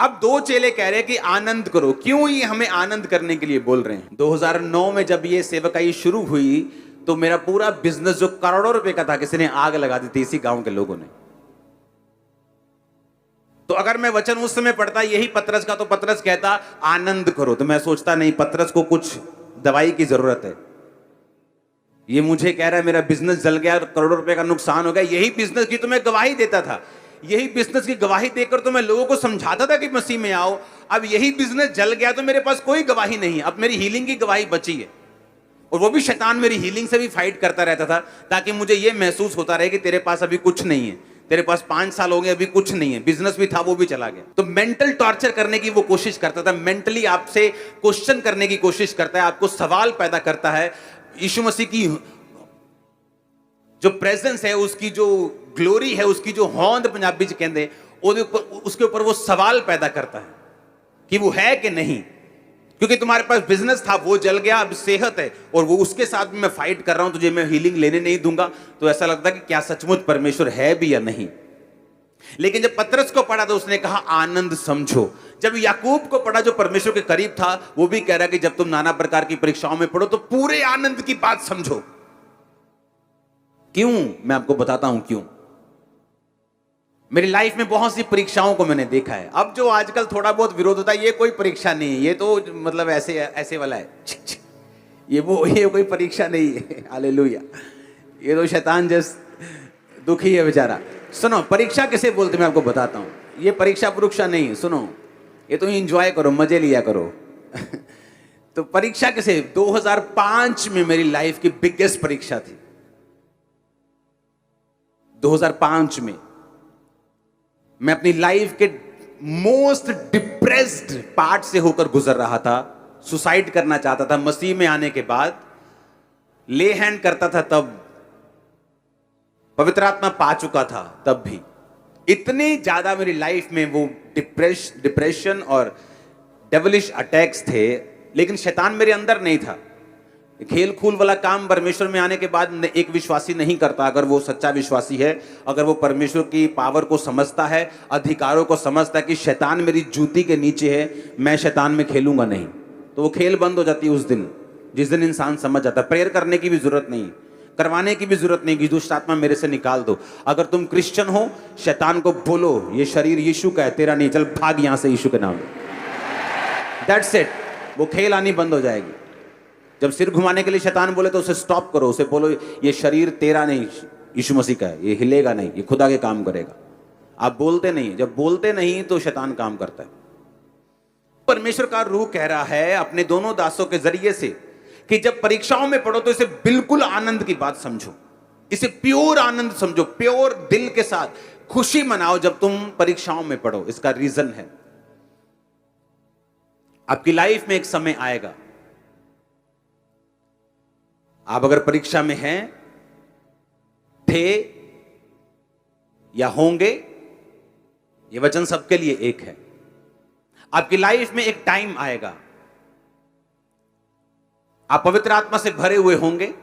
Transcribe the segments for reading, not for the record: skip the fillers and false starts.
अब दो चेले कह रहे हैं कि आनंद करो। क्यों ये हमें आनंद करने के लिए बोल रहे हैं? 2009 में जब ये सेवकाई शुरू हुई तो मेरा पूरा बिजनेस जो करोड़ों रुपए का था, किसी ने आग लगा दी थी, इसी गांव के लोगों ने। तो अगर मैं वचन उस समय पढ़ता यही पतरस का, तो पतरस कहता आनंद करो, तो मैं सोचता नहीं, पतरस को कुछ दवाई की जरूरत है। ये मुझे कह रहा है मेरा बिजनेस जल गया, करोड़ों रुपए का नुकसान हो गया। यही बिजनेस की तो मैं गवाही देता था, यही बिजनेस की गवाही देकर तो मैं लोगों को समझाता था कि मसीह में आओ। अब यही बिजनेस जल गया तो मेरे पास कोई गवाही नहीं है। अब मेरी हीलिंग की गवाही बची है, और वो भी शैतान मेरी हीलिंग से भी फाइट करता रहता था, ताकि मुझे ये महसूस होता रहे कि तेरे पास अभी कुछ नहीं है, तेरे पास 5 साल हो गए अभी कुछ नहीं है, बिजनेस भी था वो भी चला गया। तो मेंटल टॉर्चर करने की वो कोशिश करता था, मेंटली आपसे क्वेश्चन करने की कोशिश करता है, आपको सवाल पैदा करता है। यीशु मसीह की जो प्रेजेंस है, उसकी जो ग्लोरी है, उसकी जो होंद पंजाबी च कहते, उसके ऊपर वो सवाल पैदा करता है कि वो है कि नहीं। क्योंकि तुम्हारे पास बिजनेस था वो जल गया, अब सेहत है और वो उसके साथ भी मैं फाइट कर रहा हूं, तुझे मैं हीलिंग लेने नहीं दूंगा। तो ऐसा लगता है कि क्या सचमुच परमेश्वर है भी या नहीं। लेकिन जब पतरस को पढ़ा तो उसने कहा आनंद समझो। जब याकूब को पढ़ा जो परमेश्वर के करीब था, वो भी कह रहा कि जब तुम नाना प्रकार की परीक्षाओं में पढ़ो तो पूरे आनंद की बात समझो। क्यों? मैं आपको बताता हूं क्यों। मेरी लाइफ में बहुत सी परीक्षाओं को मैंने देखा है। अब जो आजकल थोड़ा बहुत विरोध होता है, ये कोई परीक्षा नहीं है, ये तो मतलब ऐसे ऐसे वाला है, ये कोई परीक्षा नहीं है। हालेलुया। ये तो शैतान जैस दुखी है बेचारा। सुनो, परीक्षा किसे बोलते मैं आपको बताता हूं। ये परीक्षा परीक्षा नहीं है, सुनो, ये तो एंजॉय करो, मजे लिया करो। तो परीक्षा किसे? 2005 में मेरी लाइफ की बिगेस्ट परीक्षा थी। 2005 में मैं अपनी लाइफ के मोस्ट डिप्रेस्ड पार्ट से होकर गुजर रहा था। सुसाइड करना चाहता था मसीह में आने के बाद, ले हैंड करता था तब, पवित्र आत्मा पा चुका था तब भी। इतनी ज्यादा मेरी लाइफ में वो डिप्रेशन और डेविलिश अटैक्स थे, लेकिन शैतान मेरे अंदर नहीं था। खेल खूल वाला काम परमेश्वर में आने के बाद एक विश्वासी नहीं करता। अगर वो सच्चा विश्वासी है, अगर वो परमेश्वर की पावर को समझता है, अधिकारों को समझता है कि शैतान मेरी जूती के नीचे है, मैं शैतान में खेलूंगा नहीं, तो वो खेल बंद हो जाती है उस दिन, जिस दिन इंसान समझ जाता है। प्रेयर करने की भी जरूरत नहीं, करवाने की भी जरूरत नहीं कि दुष्ट आत्मा मेरे से निकाल दो। अगर तुम क्रिश्चियन हो, शैतान को बोलो ये शरीर यीशु का है, तेरा नहीं, चल भाग यहां से यीशु के नाम में। That's it. वो खेल आनी बंद हो जाएगी। जब सिर घुमाने के लिए शैतान बोले तो उसे स्टॉप करो, उसे बोलो ये शरीर तेरा नहीं, यीशु मसीह का है, ये हिलेगा नहीं, ये खुदा के काम करेगा। आप बोलते नहीं, जब बोलते नहीं तो शैतान काम करता है। परमेश्वर का रूह कह रहा है अपने दोनों दासों के जरिए से कि जब परीक्षाओं में पढ़ो तो इसे बिल्कुल आनंद की बात समझो, इसे प्योर आनंद समझो, प्योर दिल के साथ खुशी मनाओ जब तुम परीक्षाओं में पढ़ो। इसका रीजन है, आपकी लाइफ में एक समय आएगा, आप अगर परीक्षा में हैं, थे या होंगे, ये वचन सबके लिए एक है। आपकी लाइफ में एक टाइम आएगा, आप पवित्र आत्मा से भरे हुए होंगे,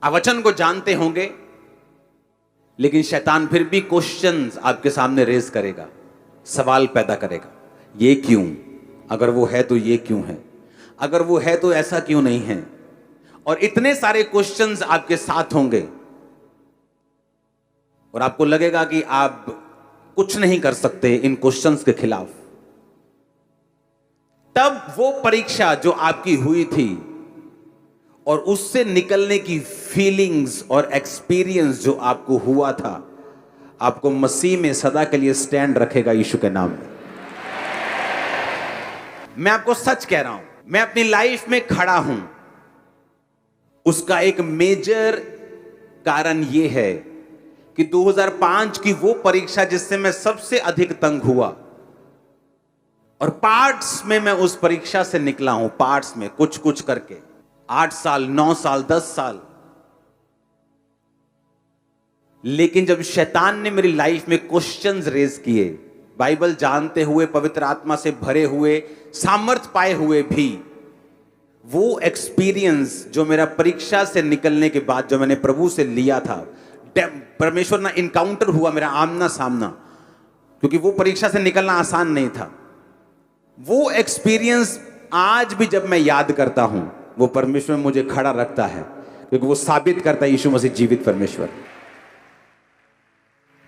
आप वचन को जानते होंगे, लेकिन शैतान फिर भी क्वेश्चंस आपके सामने रेज करेगा, सवाल पैदा करेगा। ये क्यों? अगर वो है तो ये क्यों है? अगर वो है तो ऐसा क्यों नहीं है? और इतने सारे क्वेश्चंस आपके साथ होंगे और आपको लगेगा कि आप कुछ नहीं कर सकते इन क्वेश्चंस के खिलाफ। तब वो परीक्षा जो आपकी हुई थी और उससे निकलने की फीलिंग्स और एक्सपीरियंस जो आपको हुआ था, आपको मसीह में सदा के लिए स्टैंड रखेगा यीशु के नाम में। मैं आपको सच कह रहा हूं, मैं अपनी लाइफ में खड़ा हूं, उसका एक मेजर कारण यह है कि 2005 की वो परीक्षा जिससे मैं सबसे अधिक तंग हुआ, और पार्ट्स में मैं उस परीक्षा से निकला हूं, पार्ट्स में कुछ कुछ करके 8 साल, 9 साल, 10 साल। लेकिन जब शैतान ने मेरी लाइफ में क्वेश्चंस रेज किए, बाइबल जानते हुए, पवित्र आत्मा से भरे हुए, सामर्थ पाए हुए भी, वो एक्सपीरियंस जो मेरा परीक्षा से निकलने के बाद जो मैंने प्रभु से लिया था, परमेश्वर ना इनकाउंटर हुआ, मेरा आमना सामना, क्योंकि वो परीक्षा से निकलना आसान नहीं था। वो एक्सपीरियंस आज भी जब मैं याद करता हूं, वो परमेश्वर मुझे खड़ा रखता है, क्योंकि वो साबित करता है यीशु मसीह जीवित परमेश्वर।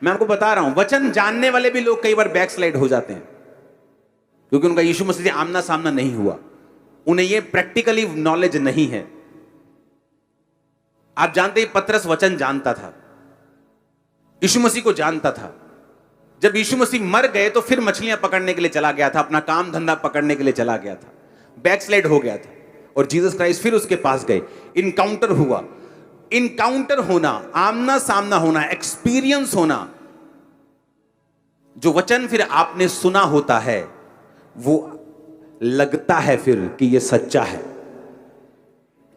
मैं आपको बता रहा हूं, वचन जानने वाले भी लोग कई बार बैकस्लाइड हो जाते हैं, क्योंकि उनका यीशु मसीह से आमना सामना नहीं हुआ, उन्हें ये प्रैक्टिकली नॉलेज नहीं है। आप जानते हैं पतरस वचन जानता था, यीशु मसीह को जानता था। जब यीशु मसीह मर गए तो फिर मछलियां पकड़ने के लिए चला गया था, अपना काम धंधा पकड़ने के लिए चला गया था, बैकस्लाइड हो गया था, और जीसस क्राइस्ट फिर उसके पास गए। इनकाउंटर हुआ। इनकाउंटर होना, आमना सामना होना, एक्सपीरियंस होना, जो वचन फिर आपने सुना होता है, वो लगता है फिर कि ये सच्चा है।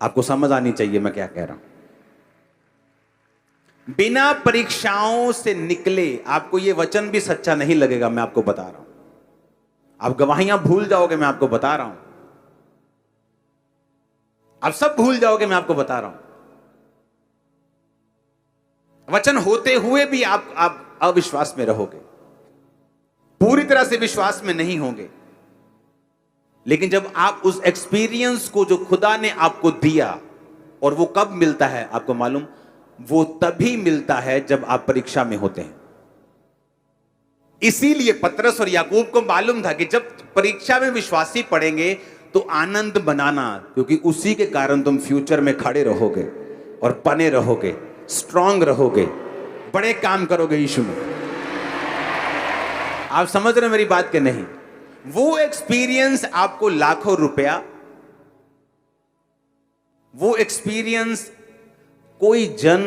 आपको समझ आनी चाहिए मैं क्या कह रहा हूं। बिना परीक्षाओं से निकले आपको ये वचन भी सच्चा नहीं लगेगा, मैं आपको बता रहा हूं। आप गवाहियां भूल जाओगे, मैं आपको बता रहा हूं। आप सब भूल जाओगे, मैं आपको बता रहा हूं। वचन होते हुए भी आप अविश्वास में रहोगे, पूरी तरह से विश्वास में नहीं होंगे। लेकिन जब आप उस एक्सपीरियंस को जो खुदा ने आपको दिया, और वो कब मिलता है आपको मालूम, वो तभी मिलता है जब आप परीक्षा में होते हैं। इसीलिए पतरस और याकूब को मालूम था कि जब परीक्षा में विश्वासी पड़ेंगे तो आनंद बनाना, क्योंकि उसी के कारण तुम फ्यूचर में खड़े रहोगे और बने रहोगे, स्ट्रांग रहोगे, बड़े काम करोगे यीशु में। आप समझ रहे हो मेरी बात के नहीं? वो एक्सपीरियंस आपको लाखों रुपया, वो एक्सपीरियंस कोई जन,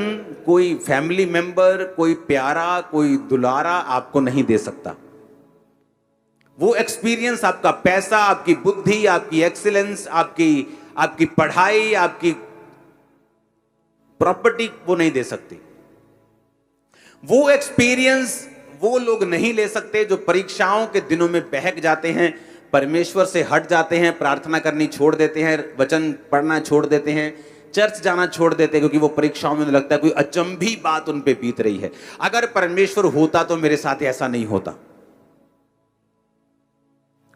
कोई फैमिली मेंबर, कोई प्यारा, कोई दुलारा आपको नहीं दे सकता। वो एक्सपीरियंस आपका पैसा, आपकी बुद्धि, आपकी एक्सीलेंस, आपकी पढ़ाई, आपकी प्रॉपर्टी वो नहीं दे सकती। वो एक्सपीरियंस वो लोग नहीं ले सकते जो परीक्षाओं के दिनों में बहक जाते हैं, परमेश्वर से हट जाते हैं, प्रार्थना करनी छोड़ देते हैं, वचन पढ़ना छोड़ देते हैं, चर्च जाना छोड़ देते हैं, क्योंकि वो परीक्षाओं में लगता है कोई अचंभी बात उन पे बीत रही है। अगर परमेश्वर होता तो मेरे साथ ऐसा नहीं होता।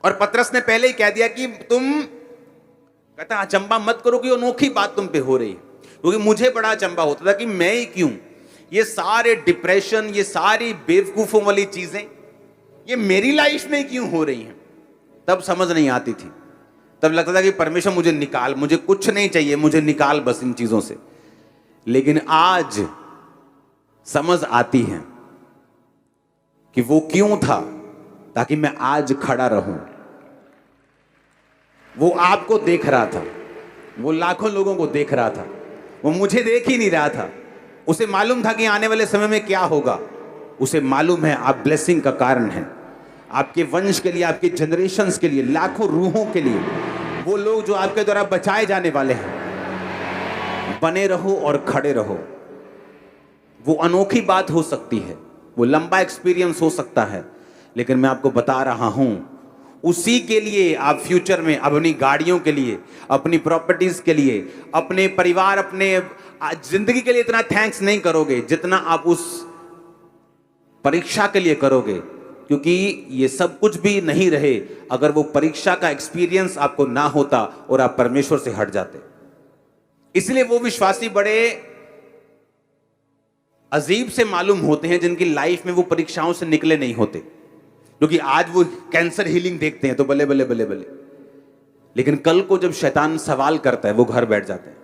और पतरस ने पहले ही कह दिया कि तुम, कहता अचंबा मत करो कि अनोखी बात तुम पे हो रही है, क्योंकि मुझे बड़ा अचंबा होता था कि मैं ही क्यों, ये सारे डिप्रेशन, ये सारी बेवकूफों वाली चीजें ये मेरी लाइफ में क्यों हो रही हैं। तब समझ नहीं आती थी, तब लगता था कि परमेश्वर मुझे निकाल, मुझे कुछ नहीं चाहिए, मुझे निकाल बस इन चीजों से। लेकिन आज समझ आती है कि वो क्यों था, ताकि मैं आज खड़ा रहूं। वो आपको देख रहा था, वो लाखों लोगों को देख रहा था, वो मुझे देख ही नहीं रहा था। उसे मालूम था कि आने वाले समय में क्या होगा। उसे मालूम है आप ब्लेसिंग का कारण हैं, आपके वंश के लिए, आपके जनरेशंस के लिए, लाखों रूहों के लिए, वो लोग जो आपके द्वारा बचाए जाने वाले हैं। बने रहो और खड़े रहो। वो अनोखी बात हो सकती है, वो लंबा एक्सपीरियंस हो सकता है, लेकिन मैं आपको बता रहा हूं, उसी के लिए आप फ्यूचर में अपनी गाड़ियों के लिए, अपनी प्रॉपर्टीज के लिए, अपने परिवार, अपने जिंदगी के लिए इतना थैंक्स नहीं करोगे जितना आप उस परीक्षा के लिए करोगे। क्योंकि ये सब कुछ भी नहीं रहे अगर वो परीक्षा का एक्सपीरियंस आपको ना होता और आप परमेश्वर से हट जाते। इसलिए वो विश्वासी बड़े अजीब से मालूम होते हैं जिनकी लाइफ में वो परीक्षाओं से निकले नहीं होते। क्योंकि आज वो कैंसर हीलिंग देखते हैं तो बले बले बले बले, लेकिन कल को जब शैतान सवाल करता है वो घर बैठ जाते हैं,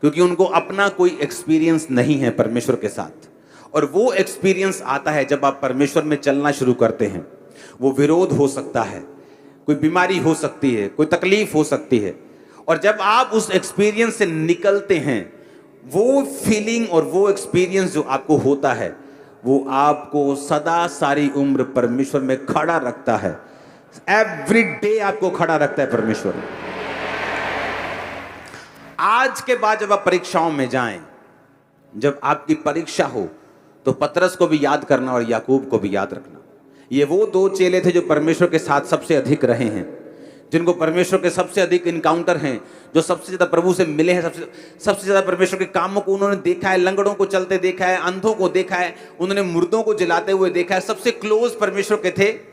क्योंकि उनको अपना कोई एक्सपीरियंस नहीं है परमेश्वर के साथ। और वो एक्सपीरियंस आता है जब आप परमेश्वर में चलना शुरू करते हैं। वो विरोध हो सकता है, कोई बीमारी हो सकती है, कोई तकलीफ हो सकती है, और जब आप उस एक्सपीरियंस से निकलते हैं, वो फीलिंग और वो एक्सपीरियंस जो आपको होता है, वो आपको सदा सारी उम्र परमेश्वर में खड़ा रखता है। एवरी डे आपको खड़ा रखता है परमेश्वर। आज के बाद जब आप परीक्षाओं में जाएं, जब आपकी परीक्षा हो, तो पतरस को भी याद करना और याकूब को भी याद रखना। ये वो दो चेले थे जो परमेश्वर के साथ सबसे अधिक रहे हैं, जिनको परमेश्वर के सबसे अधिक इनकाउंटर हैं, जो सबसे ज्यादा प्रभु से मिले हैं, सबसे ज्यादा परमेश्वर के कामों को उन्होंने देखा है, लंगड़ों को चलते देखा है, अंधों को देखा है, उन्होंने मुर्दों को जलाते हुए देखा है, सबसे क्लोज परमेश्वर के थे